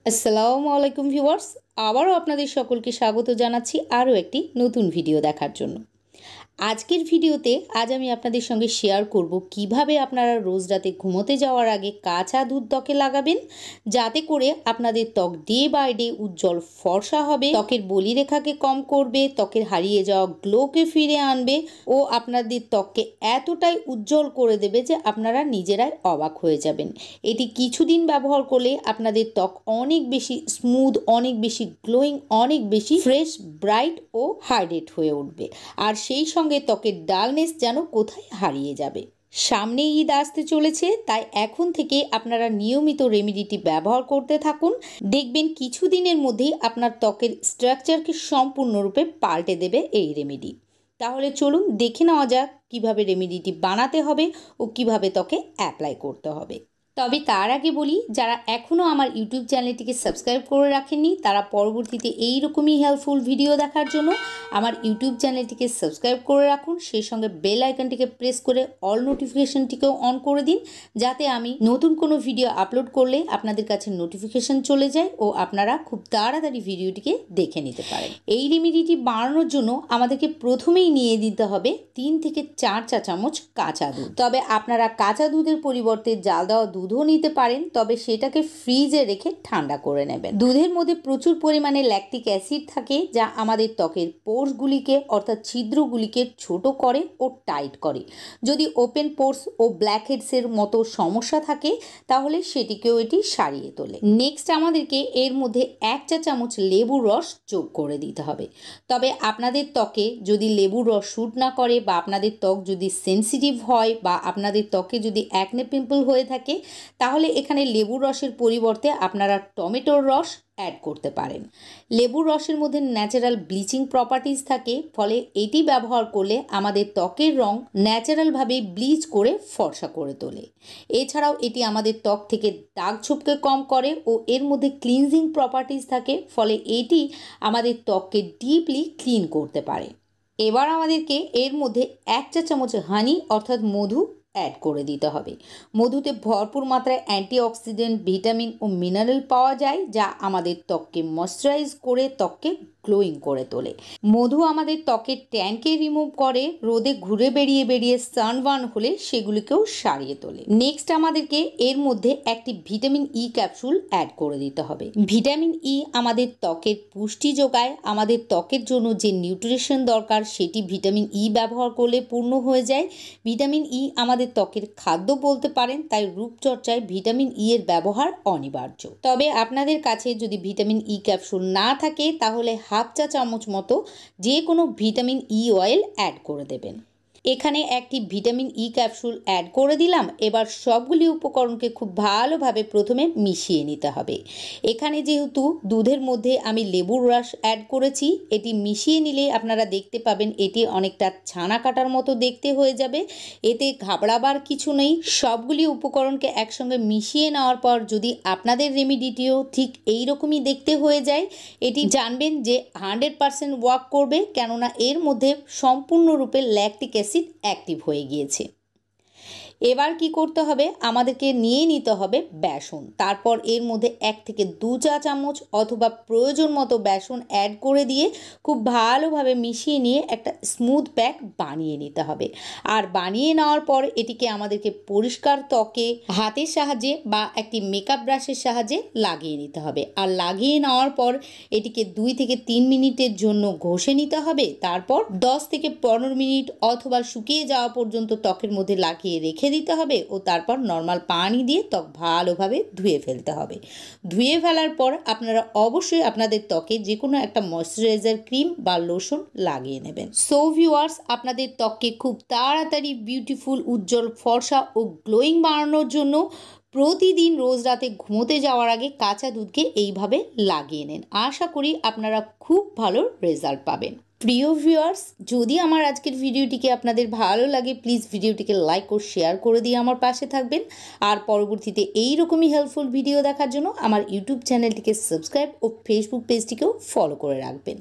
আসসালামু আলাইকুম ভিউয়ার্স, আবারও আপনাদের সকলকে স্বাগত জানাচ্ছি আরও একটি নতুন ভিডিও দেখার জন্য। আজকের ভিডিওতে আজ আমি আপনাদের সঙ্গে শেয়ার করব কিভাবে আপনারা রোজ রাতে ঘুমোতে যাওয়ার আগে কাঁচা দুধ ত্বকে লাগাবেন, যাতে করে আপনাদের ত্বক ডে বাই ডে উজ্জ্বল ফর্সা হবে, ত্বকের বলিরেখাকে কম করবে, ত্বকের হারিয়ে যাওয়া গ্লোকে ফিরে আনবে ও আপনাদের ত্বককে এতটাই উজ্জ্বল করে দেবে যে আপনারা নিজেরাই অবাক হয়ে যাবেন। এটি কিছুদিন ব্যবহার করলে আপনাদের ত্বক অনেক বেশি স্মুথ, অনেক বেশি গ্লোয়িং, অনেক বেশি ফ্রেশ, ব্রাইট ও হাইড্রেট হয়ে উঠবে। আর সেই সঙ্গে ত্বকের ডালনেস যেন কোথায় হারিয়ে যাবে। সামনে ঈদ আসতে চলেছে, তাই এখন থেকে আপনারা নিয়মিত রেমেডিটি ব্যবহার করতে থাকুন। দেখবেন কিছুদিনের মধ্যেই আপনার ত্বকের স্ট্রাকচারকে সম্পূর্ণরূপে পাল্টে দেবে এই রেমেডি। তাহলে চলুন দেখে নেওয়া যাক কিভাবে রেমেডিটি বানাতে হবে ও কিভাবে ত্বকে অ্যাপ্লাই করতে হবে। তবে তার আগে বলি, যারা এখনও আমার ইউটিউব চ্যানেলটিকে সাবস্ক্রাইব করে রাখেননি তারা পরবর্তীতে এই রকমই হেল্পফুল ভিডিও দেখার জন্য আমার ইউটিউব চ্যানেলটিকে সাবস্ক্রাইব করে রাখুন। সেই সঙ্গে বেল আইকনটিকে প্রেস করে অল নোটিফিকেশনটিকেও অন করে দিন, যাতে আমি নতুন কোনো ভিডিও আপলোড করলে আপনাদের কাছে নোটিফিকেশন চলে যায় ও আপনারা খুব তাড়াতাড়ি ভিডিওটিকে দেখে নিতে পারেন। এই রেমেডিটি বানানোর জন্য আমাদেরকে প্রথমেই নিয়ে দিতে হবে 3 থেকে 4 চা চামচ কাঁচা দুধ। তবে আপনারা কাঁচা দুধের পরিবর্তে জাল দেওয়া দুধও নিতে পারেন, তবে সেটাকে ফ্রিজে রেখে ঠান্ডা করে নেবেন। দুধের মধ্যে প্রচুর পরিমাণে ল্যাকটিক অ্যাসিড থাকে, যা আমাদের ত্বকের পোরসগুলিকে অর্থাৎ ছিদ্রগুলিকে ছোট করে ও টাইট করে। যদি ওপেন পোরস ও ব্ল্যাকহেডসের মতো সমস্যা থাকে তাহলে সেটিকেও এটি সারিয়ে তোলে। নেক্সট আমাদেরকে এর মধ্যে 1 চা চামচ লেবুর রস যোগ করে দিতে হবে। তবে আপনাদের ত্বকে যদি লেবুর রস শ্যুট না করে বা আপনাদের ত্বক যদি সেনসিটিভ হয় বা আপনাদের ত্বকে যদি অ্যাকনে পিম্পল হয়ে থাকে, তাহলে এখানে লেবুর রসের পরিবর্তে আপনারা টমেটোর রস অ্যাড করতে পারেন। লেবুর রসের মধ্যে ন্যাচারাল ব্লিচিং প্রপার্টিজ থাকে, ফলে এটি ব্যবহার করলে আমাদের ত্বকের রং ন্যাচারালভাবে ব্লিচ করে ফর্সা করে তোলে। এছাড়াও এটি আমাদের ত্বক থেকে দাগ ছোপকে কম করে ও এর মধ্যে ক্লিনজিং প্রপার্টিজ থাকে, ফলে এটি আমাদের ত্বককে ডিপলি ক্লিন করতে পারে। এবার আমাদেরকে এর মধ্যে 1 চা চামচ হানি অর্থাৎ মধু অ্যাড করে দিতে হবে। মধুতে ভরপুর মাত্রায় অ্যান্টিঅক্সিডেন্ট, ভিটামিন ও মিনারেল পাওয়া যায়, যা আমাদের ত্বককে ময়শ্চারাইজ করে ত্বককে গ্লোয়িং করে তোলে। মধু আমাদের ত্বকের ট্যানকে রিমুভ করে, রোদে ঘুরে বেরিয়ে সানবার্ন হলে সেগুলিকেও সারিয়ে তোলে। নেক্সট আমাদেরকে এর মধ্যে একটি ভিটামিন ই ক্যাপসুল অ্যাড করে দিতে হবে। ভিটামিন ই আমাদের ত্বকের পুষ্টি যোগায়। আমাদের ত্বকের জন্য যে নিউট্রিশন দরকার সেটি ভিটামিন ই ব্যবহার করলে পূর্ণ হয়ে যায়। ভিটামিন ই আমাদের ত্বকের খাদ্য বলতে পারেন, তাই রূপচর্চায় ভিটামিন ই এর ব্যবহার অনিবার্য। তবে আপনাদের কাছে যদি ভিটামিন ই ক্যাপসুল না থাকে তাহলে 1/2 চা চামচ মতো যে কোনো ভিটামিন ই অয়েল অ্যাড করে দেবেন। এখানে একটি ভিটামিন ই ক্যাপসুল অ্যাড করে দিলাম। এবার সবগুলি উপকরণকে খুব ভালোভাবে প্রথমে মিশিয়ে নিতে হবে। এখানে যেহেতু দুধের মধ্যে আমি লেবুর রস অ্যাড করেছি, এটি মিশিয়ে নিলে আপনারা দেখতে পাবেন এটি অনেকটা ছানা কাটার মতো দেখতে হয়ে যাবে। এতে ঘাবড়াবার কিছু নেই। সবগুলি উপকরণকে একসঙ্গে মিশিয়ে নেওয়ার পর যদি আপনাদের রেমেডিটিও ঠিক এই রকমই দেখতে হয়ে যায়, এটি জানবেন যে 100% ওয়ার্ক করবে, কেননা এর মধ্যে সম্পূর্ণরূপে ল্যাকটিক অ্যাসিড অ্যাক্টিভ হয়ে গিয়েছে। এবার কি করতে হবে, আমাদেরকে নিয়ে নিতে হবে বেসন। তারপর এর মধ্যে 1 থেকে 2 চা চামচ অথবা প্রয়োজন মতো বেসন অ্যাড করে দিয়ে খুব ভালোভাবে মিশিয়ে নিয়ে একটা স্মুথ প্যাক বানিয়ে নিতে হবে। আর বানিয়ে নেওয়ার পর এটিকে আমাদেরকে পরিষ্কার ত্বকে হাতের সাহায্যে বা একটি মেকআপ ব্রাশের সাহায্যে লাগিয়ে নিতে হবে। আর লাগিয়ে নেওয়ার পর এটিকে 2 থেকে 3 মিনিটের জন্য ঘষে নিতে হবে। তারপর 10 থেকে 15 মিনিট অথবা শুকিয়ে যাওয়া পর্যন্ত ত্বকের মধ্যে লাগিয়ে রেখে দিতে হবে ও তারপর নর্মাল পানি দিয়ে ত্বক ভালোভাবে ধুয়ে ফেলতে হবে। ধুয়ে ফেলার পর আপনারা অবশ্যই আপনাদের ত্বকে যে কোনো একটা ময়শ্চারাইজার ক্রিম বা লোশন লাগিয়ে নেবেন। সো ভিউয়ার্স, আপনাদের ত্বককে খুব তাড়াতাড়ি বিউটিফুল, উজ্জ্বল, ফর্সা ও গ্লোয়িং বানানোর জন্য প্রতিদিন রোজ রাতে ঘুমোতে যাওয়ার আগে কাঁচা দুধকে এইভাবে লাগিয়ে নেন। আশা করি আপনারা খুব ভালো রেজাল্ট পাবেন। প্রিয় ভিউয়ার্স, যদি আমার আজকের ভিডিওটিকে আপনাদের ভালো লাগে প্লিজ ভিডিওটিকে লাইক ও শেয়ার করে দিয়ে আমার পাশে থাকবেন। আর পরবর্তীতে এই রকমই হেল্পফুল ভিডিও দেখার জন্য আমার ইউটিউব চ্যানেলটিকে সাবস্ক্রাইব ও ফেসবুক পেজটিকেও ফলো করে রাখবেন।